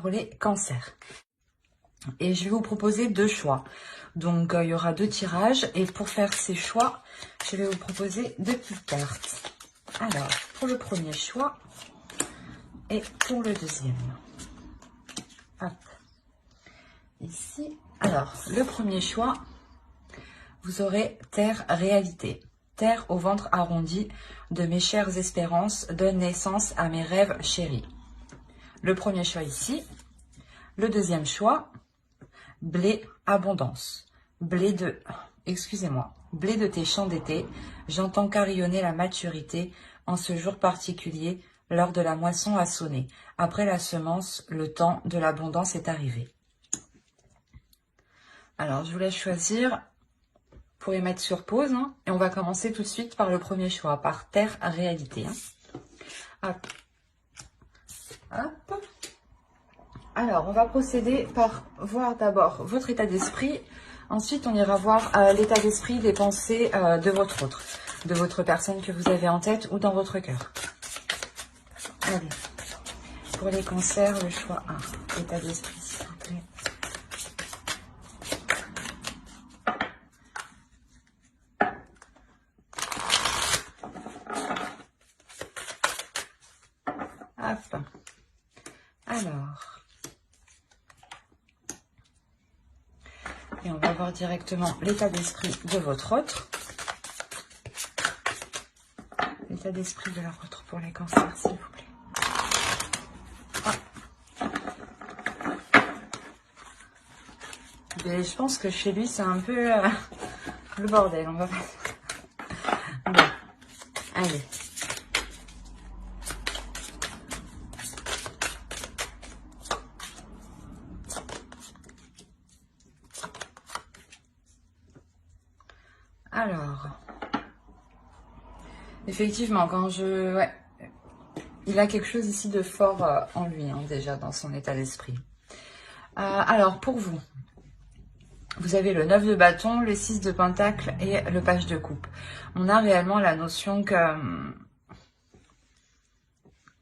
pour les cancers. Et je vais vous proposer 2 choix. Donc, il y aura 2 tirages. Et pour faire ces choix, je vais vous proposer 2 petites cartes. Alors, pour le premier choix et pour le deuxième. Hop. Ici. Alors, le premier choix, vous aurez Terre Réalité. Terre au ventre arrondi de mes chères espérances donne naissance à mes rêves chéris. Le premier choix ici. Le deuxième choix, blé abondance. Blé de tes champs d'été, j'entends carillonner la maturité en ce jour particulier, l'heure de la moisson a sonné. Après la semence, le temps de l'abondance est arrivé. Alors, je vous laisse choisir pour les mettre sur pause. Hein, et on va commencer tout de suite par le premier choix, par Terre Réalité. Hein. Hop. Hop. Alors, on va procéder par voir d'abord votre état d'esprit. Ensuite, on ira voir l'état d'esprit des pensées de votre personne que vous avez en tête ou dans votre cœur. Allez, pour les cancers, le choix 1. État d'esprit, s'il vous plaît. Hop. Alors. Et on va voir directement l'état d'esprit de votre autre. L'état d'esprit de la vôtre pour les cancers, s'il vous plaît. Ah. Et je pense que chez lui, c'est un peu le bordel. On va pas... Bon. Allez. Alors, effectivement, il a quelque chose ici de fort en lui, hein, déjà, dans son état d'esprit. Alors, pour vous, vous avez le 9 de bâton, le 6 de pentacle et le page de coupe. On a réellement la notion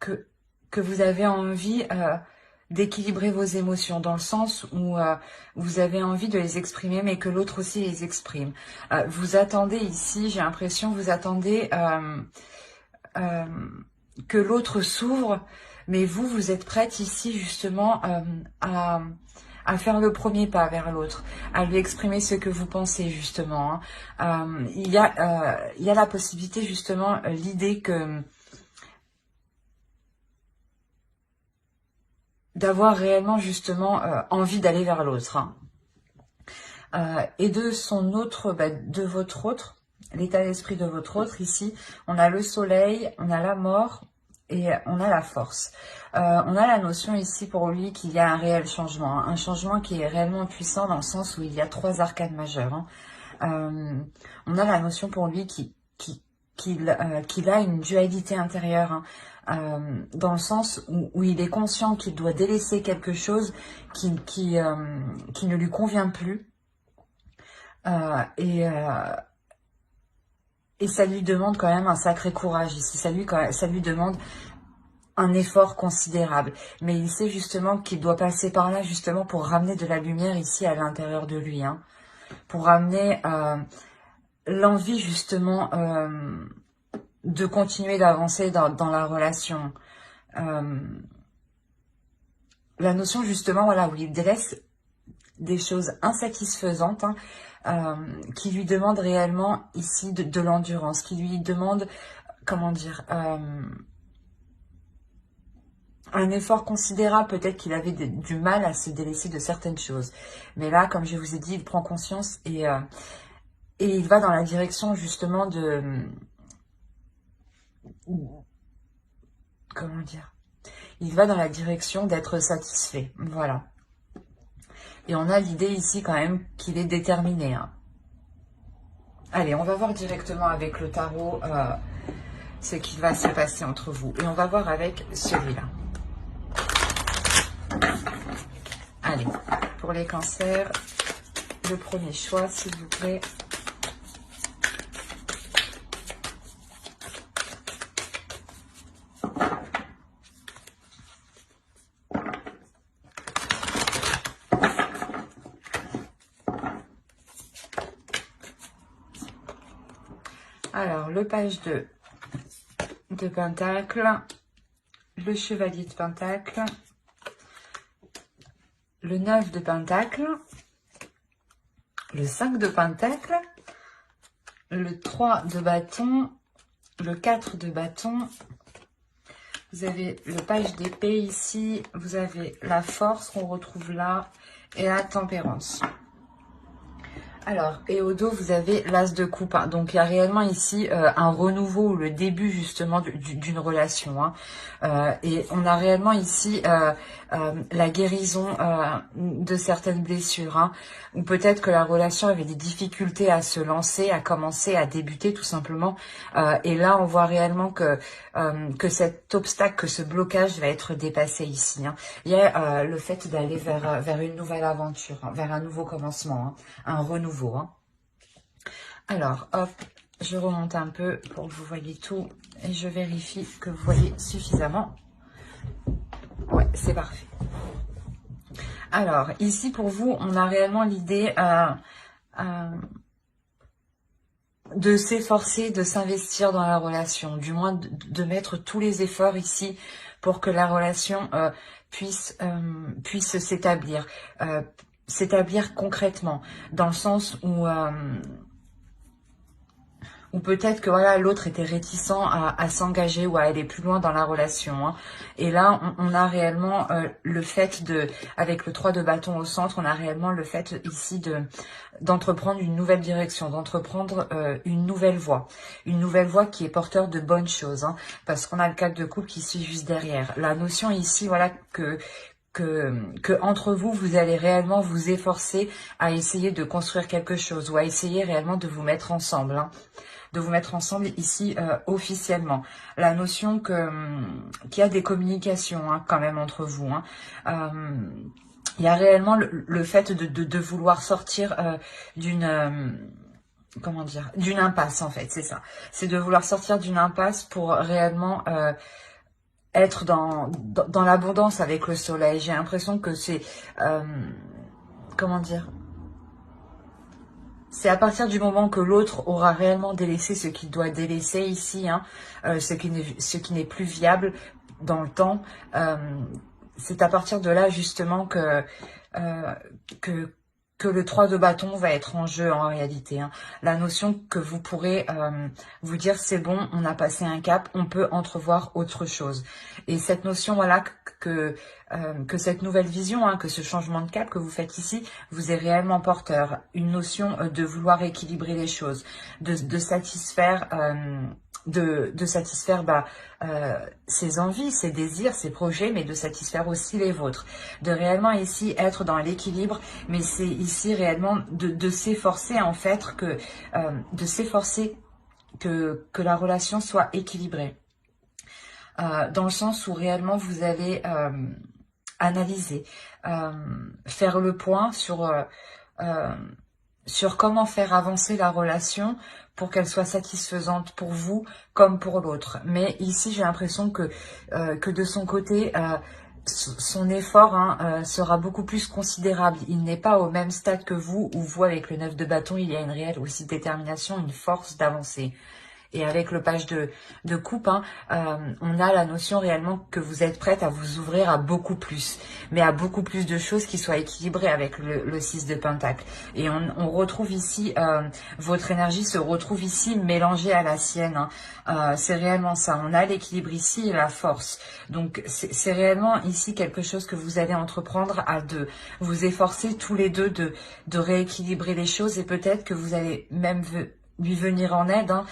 que vous avez envie d'équilibrer vos émotions, dans le sens où vous avez envie de les exprimer, mais que l'autre aussi les exprime. Vous attendez ici, j'ai l'impression, vous attendez que l'autre s'ouvre, mais vous êtes prête ici justement à faire le premier pas vers l'autre, à lui exprimer ce que vous pensez justement. Hein. Il y a la possibilité justement, l'idée que d'avoir réellement justement envie d'aller vers l'autre. Hein. Et de son autre, de votre autre, l'état d'esprit de votre autre, ici, on a le soleil, on a la mort et on a la force. On a la notion ici pour lui qu'il y a un réel changement, hein, un changement qui est réellement puissant dans le sens où il y a 3 arcanes majeures. Hein. On a la notion pour lui qu'il a une dualité intérieure, hein, dans le sens où il est conscient qu'il doit délaisser quelque chose qui ne lui convient plus, et ça lui demande quand même un sacré courage ici, ça lui demande un effort considérable, mais il sait justement qu'il doit passer par là justement pour ramener de la lumière ici à l'intérieur de lui, hein, pour ramener l'envie justement de continuer d'avancer dans la relation. La notion justement, voilà, où il délaisse des choses insatisfaisantes, hein, qui lui demandent réellement ici de l'endurance, qui lui demandent, comment dire, un effort considérable. Peut-être qu'il avait du mal à se délaisser de certaines choses. Mais là, comme je vous ai dit, il prend conscience et il va dans la direction justement de... Comment dire? Il va dans la direction d'être satisfait. Voilà. Et on a l'idée ici quand même qu'il est déterminé. Hein. Allez, on va voir directement avec le tarot ce qui va se passer entre vous. Et on va voir avec celui-là. Allez, pour les cancers, le premier choix, s'il vous plaît. Alors, le page de Pentacle, le chevalier de Pentacle, le 9 de Pentacle, le 5 de Pentacle, le 3 de bâton, le 4 de bâton, vous avez le page d'épée ici, vous avez la force qu'on retrouve là et la tempérance. Alors, et au dos, vous avez l'as de coupe. Hein. Donc, il y a réellement ici un renouveau ou le début justement d'une relation. Hein. Et on a réellement ici la guérison de certaines blessures. Hein. Ou peut-être que la relation avait des difficultés à se lancer, à commencer, à débuter tout simplement. Et là, on voit réellement que cet obstacle, que ce blocage va être dépassé ici. Hein. Il y a le fait d'aller vers une nouvelle aventure, hein, vers un nouveau commencement, hein, un renouveau. Hein. Alors, hop, je remonte un peu pour que vous voyez tout et je vérifie que vous voyez suffisamment. Ouais, c'est parfait. Alors, ici pour vous, on a réellement l'idée de s'efforcer, de s'investir dans la relation, du moins de mettre tous les efforts ici pour que la relation puisse s'établir. S'établir concrètement, dans le sens où peut-être que voilà l'autre était réticent à s'engager ou à aller plus loin dans la relation. Hein. Et là, on a réellement le fait avec le 3 de bâton au centre, on a réellement le fait ici d'entreprendre une nouvelle direction, d'entreprendre une nouvelle voie qui est porteur de bonnes choses. Hein, parce qu'on a le 4 de coupe qui suit juste derrière. La notion ici, voilà, que entre vous, vous allez réellement vous efforcer à essayer de construire quelque chose ou à essayer réellement de vous mettre ensemble. Hein. De vous mettre ensemble ici officiellement. La notion qu'il y a des communications hein, quand même entre vous. Hein. Il y a réellement le fait de vouloir sortir d'une... comment dire, d'une impasse en fait, c'est ça. C'est de vouloir sortir d'une impasse pour réellement être dans l'abondance avec le soleil. J'ai l'impression que c'est... comment dire, c'est à partir du moment que l'autre aura réellement délaissé ce qu'il doit délaisser ici, hein, ce qui n'est plus viable dans le temps, c'est à partir de là justement que le 3 de bâton va être en jeu en réalité. Hein. La notion que vous pourrez vous dire c'est bon, on a passé un cap, on peut entrevoir autre chose. Et cette notion, voilà, que cette nouvelle vision, hein, que ce changement de cap que vous faites ici, vous est réellement porteur. Une notion de vouloir équilibrer les choses, de satisfaire... de satisfaire ses envies, ses désirs, ses projets, mais de satisfaire aussi les vôtres. De réellement ici être dans l'équilibre, mais c'est ici réellement de s'efforcer en fait de s'efforcer que la relation soit équilibrée. Dans le sens où réellement vous allez analyser, faire le point sur comment faire avancer la relation pour qu'elle soit satisfaisante pour vous comme pour l'autre. Mais ici, j'ai l'impression que de son côté, son effort hein, sera beaucoup plus considérable. Il n'est pas au même stade que vous, où vous, avec le 9 de bâton, il y a une réelle aussi détermination, une force d'avancer. Et avec le page de coupe, hein, on a la notion réellement que vous êtes prête à vous ouvrir à beaucoup plus. Mais à beaucoup plus de choses qui soient équilibrées avec le 6 de pentacle. Et on retrouve ici, votre énergie se retrouve ici mélangée à la sienne. Hein. C'est réellement ça. On a l'équilibre ici et la force. Donc c'est réellement ici quelque chose que vous allez entreprendre à deux. Vous efforcer tous les deux de rééquilibrer les choses. Et peut-être que vous allez même... lui venir en aide, hein,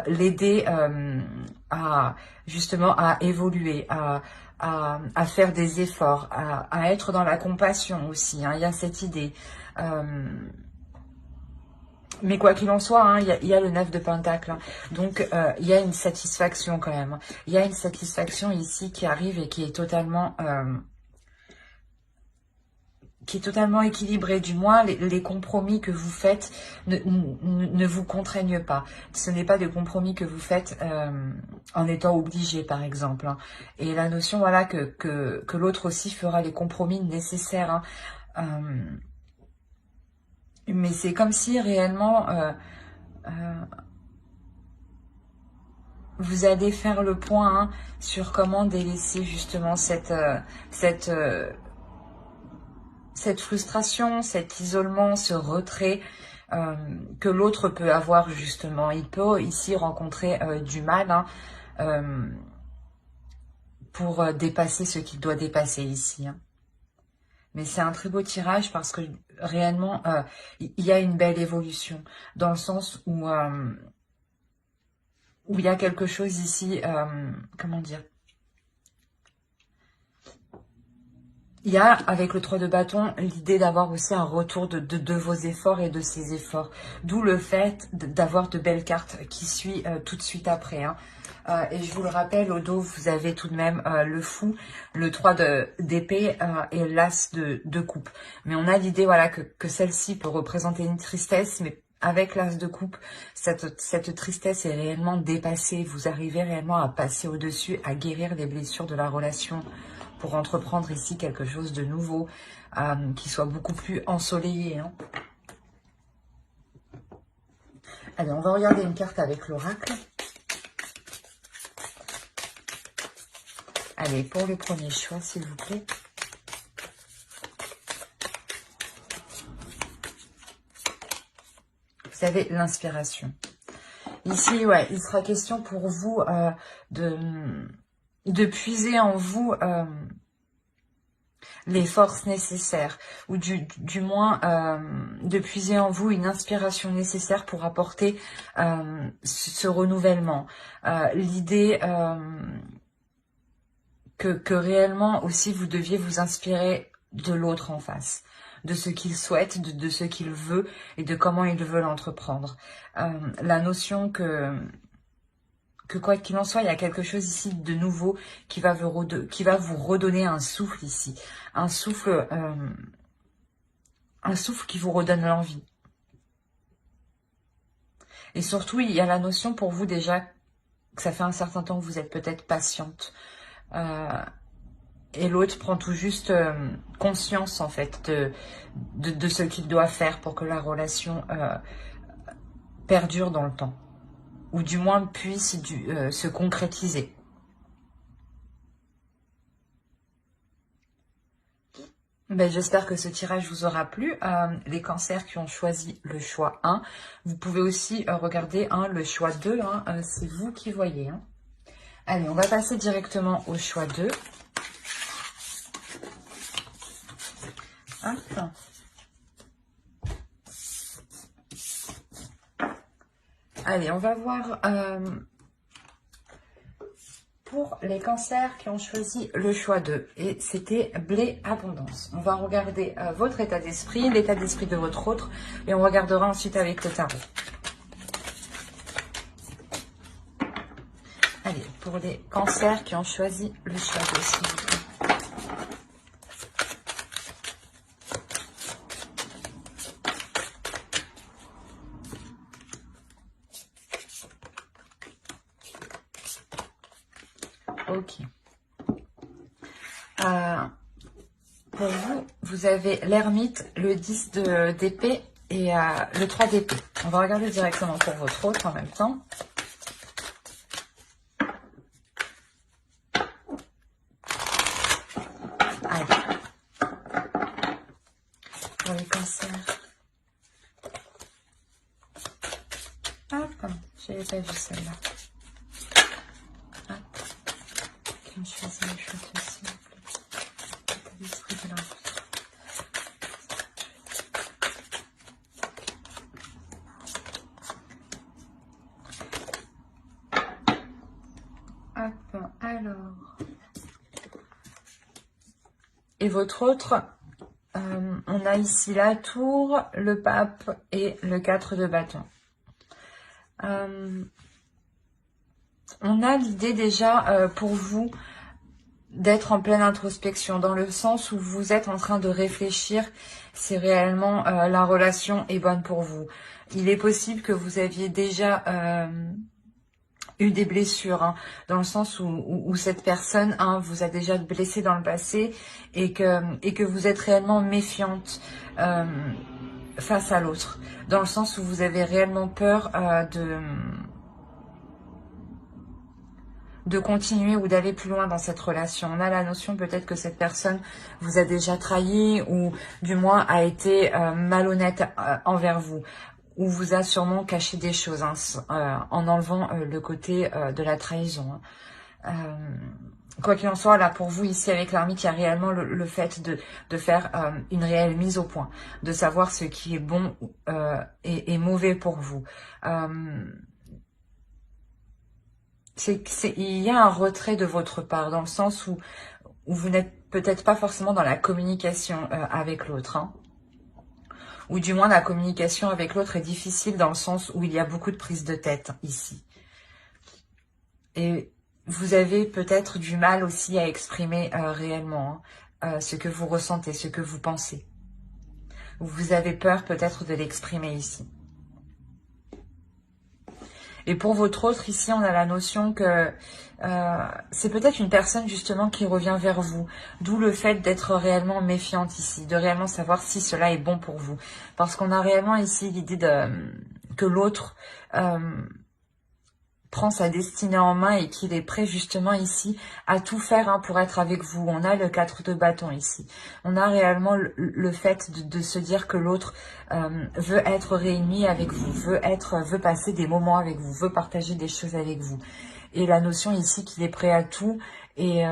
l'aider justement à évoluer, à faire des efforts, à être dans la compassion aussi. Hein, il y a cette idée. Mais quoi qu'il en soit, hein, il y a le 9 de pentacle. Hein, donc, il y a une satisfaction quand même. Il y a une satisfaction ici qui arrive et qui est totalement... équilibré, du moins les compromis que vous faites ne vous contraignent pas. Ce n'est pas des compromis que vous faites en étant obligé, par exemple. Hein. Et la notion, voilà, que l'autre aussi fera les compromis nécessaires. Hein. Mais c'est comme si réellement vous allez faire le point hein, sur comment délaisser justement cette frustration, cet isolement, ce retrait que l'autre peut avoir justement. Il peut ici rencontrer du mal hein, pour dépasser ce qu'il doit dépasser ici. Hein. Mais c'est un très beau tirage parce que réellement, il y a une belle évolution dans le sens où il y a quelque chose ici, comment dire, il y a, avec le 3 de bâton, l'idée d'avoir aussi un retour de vos efforts et de ses efforts. D'où le fait d'avoir de belles cartes qui suivent tout de suite après. Hein. Et je vous le rappelle, au dos, vous avez tout de même le fou, le 3 d'épée et l'as de coupe. Mais on a l'idée voilà, que celle-ci peut représenter une tristesse, mais avec l'as de coupe, cette tristesse est réellement dépassée. Vous arrivez réellement à passer au-dessus, à guérir les blessures de la relation pour entreprendre ici quelque chose de nouveau, qui soit beaucoup plus ensoleillé. Hein. Allez, on va regarder une carte avec l'oracle. Allez, pour le premier choix, s'il vous plaît. Vous avez l'inspiration. Ici, ouais, il sera question pour vous de puiser en vous les forces nécessaires, ou du moins de puiser en vous une inspiration nécessaire pour apporter ce renouvellement. L'idée que réellement aussi vous deviez vous inspirer de l'autre en face, de ce qu'il souhaite, de ce qu'il veut et de comment il veut l'entreprendre. La notion que quoi qu'il en soit, il y a quelque chose ici de nouveau qui va vous redonner un souffle ici. Un souffle qui vous redonne l'envie. Et surtout, il y a la notion pour vous déjà que ça fait un certain temps que vous êtes peut-être patiente. Et l'autre prend tout juste conscience en fait de ce qu'il doit faire pour que la relation perdure dans le temps. Ou du moins puisse se concrétiser. Ben, j'espère que ce tirage vous aura plu. Les cancers qui ont choisi le choix 1, vous pouvez aussi regarder le choix 2, hein, c'est vous qui voyez. Hein. Allez, on va passer directement au choix 2. Hop. Allez, on va voir pour les cancers qui ont choisi le choix 2. Et c'était blé abondance. On va regarder votre état d'esprit, l'état d'esprit de votre autre. Et on regardera ensuite avec le tarot. Allez, pour les cancers qui ont choisi le choix 2, s'il vous plaît. Ok. Pour vous, vous avez l'ermite, le 10 d'épée et le 3 d'épée. On va regarder directement pour votre autre en même temps. Allez. Pour les cancers. Hop, je n'avais pas vu celle-là. Qui ont choisi le choix de s'il vous plaît. L'esprit de l'enfant. Hop, alors. Et votre autre, on a ici la tour, le pape et le 4 de bâton. On a l'idée déjà pour vous d'être en pleine introspection, dans le sens où vous êtes en train de réfléchir si réellement la relation est bonne pour vous. Il est possible que vous aviez déjà eu des blessures, hein, dans le sens où cette personne vous a déjà blessé dans le passé et que vous êtes réellement méfiante face à l'autre, dans le sens où vous avez réellement peur de continuer ou d'aller plus loin dans cette relation. On a la notion peut-être que cette personne vous a déjà trahi ou du moins a été malhonnête envers vous, ou vous a sûrement caché des choses en enlevant le côté de la trahison. Quoi qu'il en soit, là pour vous ici avec l'ermite, il y a réellement le fait de faire une réelle mise au point, de savoir ce qui est bon et mauvais pour vous. Il y a un retrait de votre part, dans le sens où vous n'êtes peut-être pas forcément dans la communication avec l'autre. Hein. Ou du moins la communication avec l'autre est difficile dans le sens où il y a beaucoup de prise de tête ici. Et vous avez peut-être du mal aussi à exprimer réellement ce que vous ressentez, ce que vous pensez. Vous avez peur peut-être de l'exprimer ici. Et pour votre autre, ici, on a la notion que c'est peut-être une personne justement qui revient vers vous. D'où le fait d'être réellement méfiante ici, de réellement savoir si cela est bon pour vous. Parce qu'on a réellement ici l'idée que l'autre prend sa destinée en main et qu'il est prêt justement ici à tout faire pour être avec vous. On a le 4 de bâton ici. On a réellement le fait de se dire que l'autre veut être réuni avec vous, veut passer des moments avec vous, veut partager des choses avec vous. Et la notion ici qu'il est prêt à tout et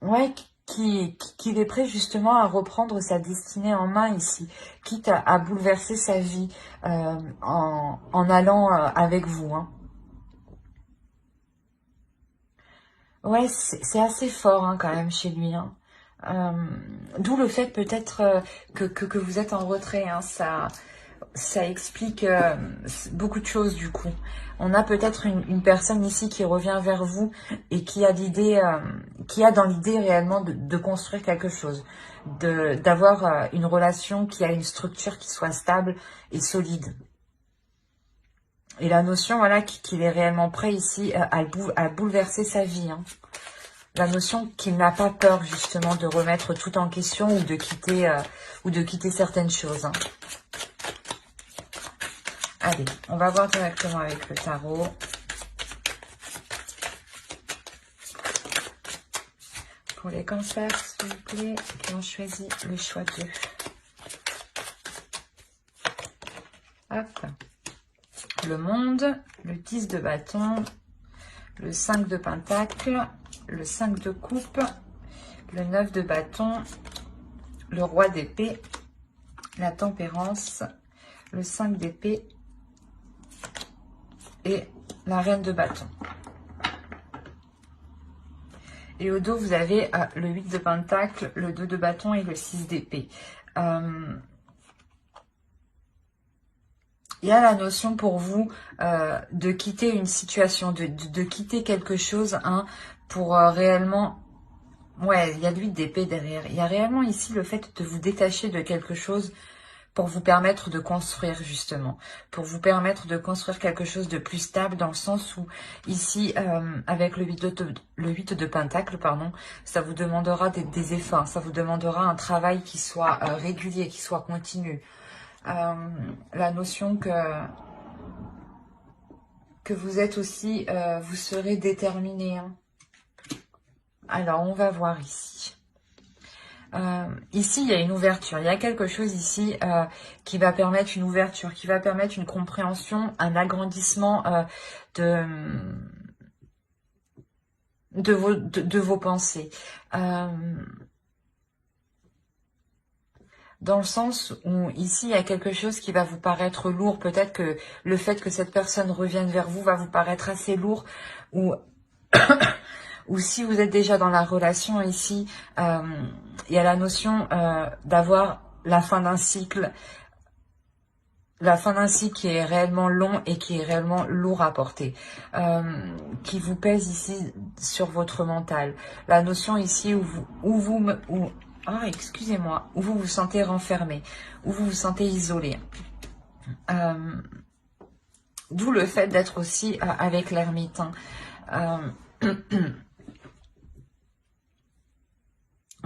ouais, qu'il est prêt justement à reprendre sa destinée en main ici, quitte à bouleverser sa vie en allant avec vous. Hein. Ouais, c'est assez fort quand même chez lui. Hein. D'où le fait peut-être que vous êtes en retrait. Hein. Ça explique beaucoup de choses du coup. On a peut-être une personne ici qui revient vers vous et qui a l'idée, qui a dans l'idée réellement de construire quelque chose, d'avoir une relation qui a une structure qui soit stable et solide. Et la notion, voilà, qu'il est réellement prêt ici à bouleverser sa vie. Hein. La notion qu'il n'a pas peur justement de remettre tout en question ou de quitter certaines choses. Hein. Allez, on va voir directement avec le tarot. Pour les cancers, s'il vous plaît, qui ont choisi le choix 2. Hop. Le monde, le 10 de bâton, le 5 de pentacle, le 5 de coupe, le 9 de bâton, le roi d'épée, la tempérance, le 5 d'épée et la reine de bâton. Et au dos, vous avez le 8 de pentacle, le 2 de bâton et le 6 d'épée. Il y a la notion pour vous de quitter une situation, de quitter quelque chose pour réellement... Ouais, il y a le 8 d'épée derrière. Il y a réellement ici le fait de vous détacher de quelque chose pour vous permettre de construire justement, pour vous permettre de construire quelque chose de plus stable dans le sens où ici, avec le 8 de pentacle, pardon, ça vous demandera des efforts, ça vous demandera un travail qui soit régulier, qui soit continu. La notion que vous êtes aussi, vous serez déterminé. Hein. Alors, on va voir ici. Ici, il y a une ouverture. Il y a quelque chose ici qui va permettre une ouverture, qui va permettre une compréhension, un agrandissement de vos pensées. Dans le sens où ici, il y a quelque chose qui va vous paraître lourd. Peut-être que le fait que cette personne revienne vers vous va vous paraître assez lourd ou... ou si vous êtes déjà dans la relation ici, il y a la notion d'avoir la fin d'un cycle. La fin d'un cycle qui est réellement long et qui est réellement lourd à porter. Qui vous pèse ici sur votre mental. La notion ici où excusez-moi, où vous vous sentez renfermé, où vous vous sentez isolé. D'où le fait d'être aussi avec l'ermite.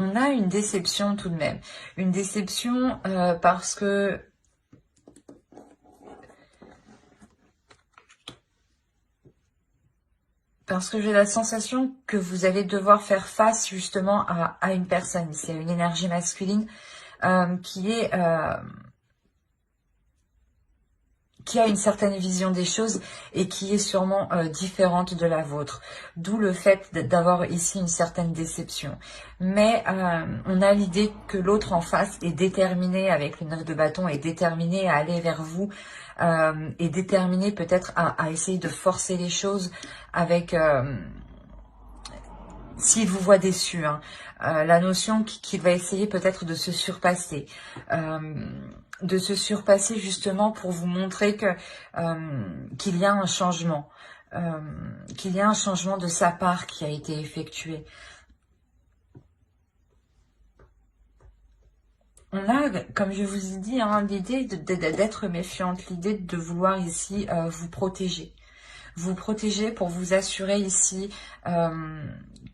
On a une déception tout de même. Une déception parce que Parce que j'ai la sensation que vous allez devoir faire face justement à une personne. C'est une énergie masculine qui a une certaine vision des choses et qui est sûrement différente de la vôtre. D'où le fait d'avoir ici une certaine déception. Mais on a l'idée que l'autre en face est déterminé, avec le 9 de bâton, est déterminé à aller vers vous, est déterminé peut-être à essayer de forcer les choses avec... s'il vous voit déçu, hein, la notion qu'il va essayer peut-être de se surpasser. De se surpasser justement pour vous montrer que qu'il y a un changement, qu'il y a un changement de sa part qui a été effectué. On a, comme je vous ai dit, hein, l'idée d'être méfiante, l'idée de vouloir ici vous protéger. Vous protéger pour vous assurer ici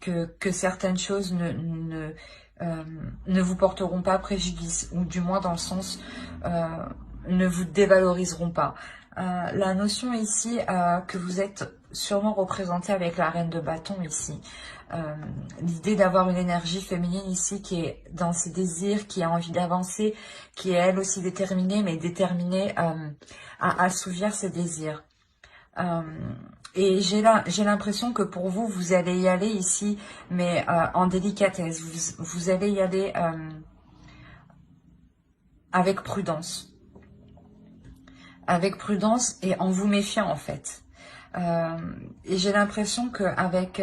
que certaines choses ne vous porteront pas préjudice, ou du moins dans le sens ne vous dévaloriseront pas. La notion ici que vous êtes sûrement représenté avec la reine de bâton ici. L'idée d'avoir une énergie féminine ici qui est dans ses désirs, qui a envie d'avancer, qui est elle aussi déterminée, mais déterminée à assouvir ses désirs. Et j'ai l'impression que pour vous, vous allez y aller ici, mais en délicatesse. Vous allez y aller avec prudence. Avec prudence et en vous méfiant en fait. Et j'ai l'impression qu'avec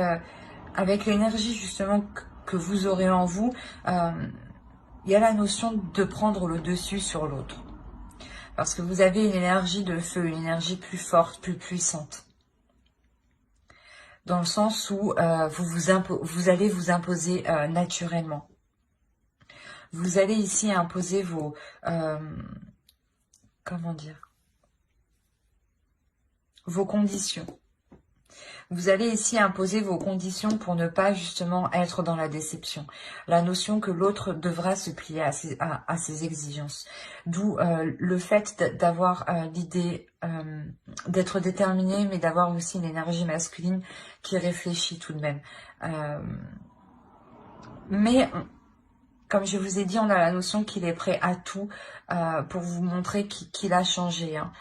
avec l'énergie justement que vous aurez en vous, il y a la notion de prendre le dessus sur l'autre. Parce que vous avez une énergie de feu, une énergie plus forte, plus puissante. Dans le sens où vous allez vous imposer naturellement. Vous allez ici imposer vos... comment dire, vos conditions. Vous allez ici imposer vos conditions pour ne pas justement être dans la déception. La notion que l'autre devra se plier à ses exigences. D'où le fait d'avoir l'idée d'être déterminé, mais d'avoir aussi une énergie masculine qui réfléchit tout de même. Mais... comme je vous ai dit, on a la notion qu'il est prêt à tout pour vous montrer qu'il a changé. Hein.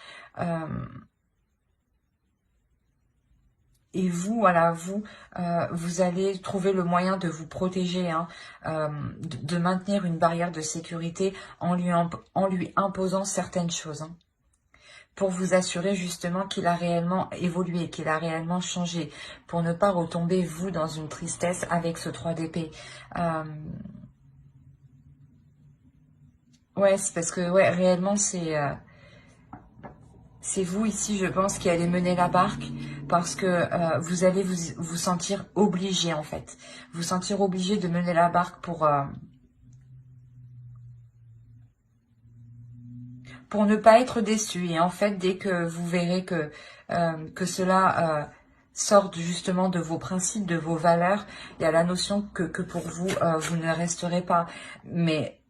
Et vous, voilà, vous allez trouver le moyen de vous protéger, hein, de maintenir une barrière de sécurité en lui imposant certaines choses. Hein, pour vous assurer justement qu'il a réellement évolué, qu'il a réellement changé, pour ne pas retomber, vous, dans une tristesse avec ce 3 d'épée. Ouais, c'est parce que, ouais, réellement, c'est vous ici, je pense, qui allez mener la barque, parce que vous allez vous sentir obligé, en fait. Vous sentir obligé de mener la barque pour ne pas être déçu. Et en fait, dès que vous verrez que cela sort justement de vos principes, de vos valeurs, il y a la notion que pour vous, vous ne resterez pas. Mais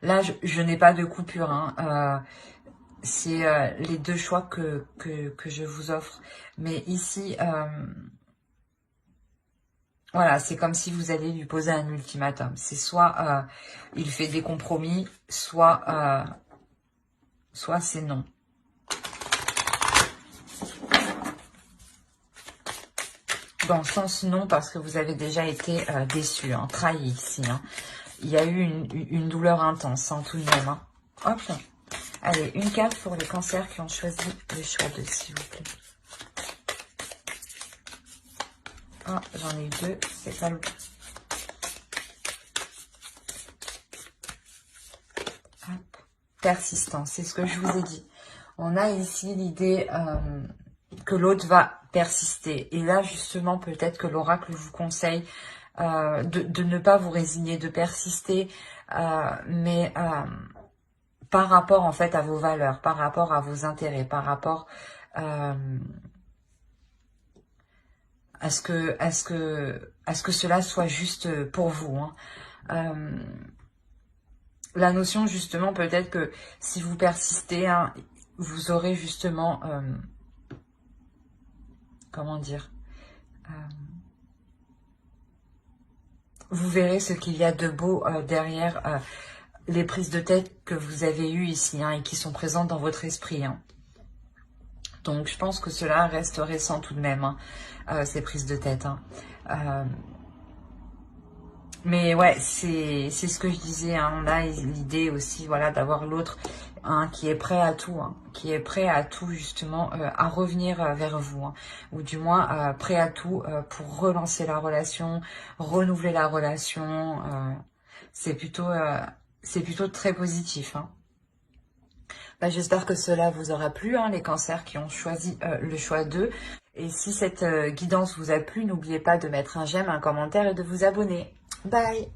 là, je n'ai pas de coupure, hein. C'est les deux choix que je vous offre. Mais ici, voilà, c'est comme si vous alliez lui poser un ultimatum. C'est soit il fait des compromis, soit c'est non. Dans le sens non, parce que vous avez déjà été déçu, hein, trahi ici. Hein. Il y a eu une douleur intense, hein, tout de même. Hein. Hop. Allez, une carte pour les cancers qui ont choisi le choix de, s'il vous plaît. Ah, j'en ai eu deux, c'est pas le... Hop. Persistance, c'est ce que je vous ai dit. On a ici l'idée que l'autre va persister. Et là, justement, peut-être que l'oracle vous conseille de ne pas vous résigner, de persister, mais... par rapport en fait à vos valeurs, par rapport à vos intérêts, par rapport à ce que cela soit juste pour vous. Hein. La notion justement peut-être que si vous persistez, hein, vous aurez justement comment dire, vous verrez ce qu'il y a de beau derrière les prises de tête que vous avez eues ici, hein, et qui sont présentes dans votre esprit, hein. Donc, je pense que cela reste récent tout de même, hein, ces prises de tête, hein. Mais ouais, c'est ce que je disais, hein, on a l'idée aussi, voilà, d'avoir l'autre, hein, qui est prêt à tout, hein, qui est prêt à tout justement, à revenir vers vous, hein, ou du moins prêt à tout pour relancer la relation, renouveler la relation. C'est plutôt très positif, hein. Bah, j'espère que cela vous aura plu, hein, les cancers qui ont choisi le choix d'eux. Et si cette guidance vous a plu, n'oubliez pas de mettre un j'aime, un commentaire et de vous abonner. Bye!